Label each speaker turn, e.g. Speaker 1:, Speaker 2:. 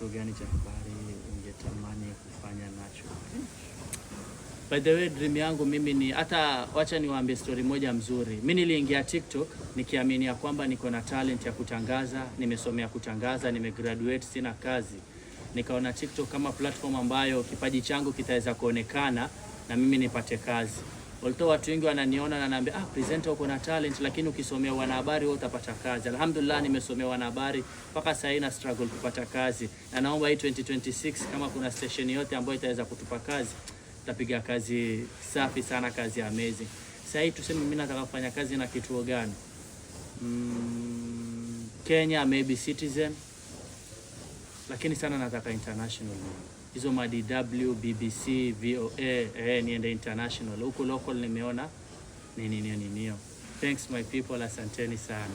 Speaker 1: kituo gani cha habari ungetamani kufanya nacho? By the way, dream yangu mimi ni hata, wacha niwaambie story moja mzuri. Mimi niliingia TikTok nikiamini ya kwamba niko na talent ya kutangaza, nimesomea kutangaza, nimegraduate, sina kazi. Nikaona TikTok kama platform ambayo kipaji changu kitaweza kuonekana na mimi nipate kazi. Although watu wengi wananiona na naambia, presenter uko na talent, lakini ukisomea wanahabari wewe utapata kazi. Alhamdulillah nimesomea wanahabari mpaka sasa ina struggle kupata kazi. Na naomba hii 2026 kama kuna station yote ambayo itaweza kutupa kazi, tutapiga kazi safi sana, kazi amazing. Sasa hii tuseme mimi nataka kufanya kazi na kituo gani? Kenya maybe Citizen. Lakini sana nataka international. Hizo DW, BBC, VOA, niende international. Huko local nimeona nini. Thanks my people, asanteni sana.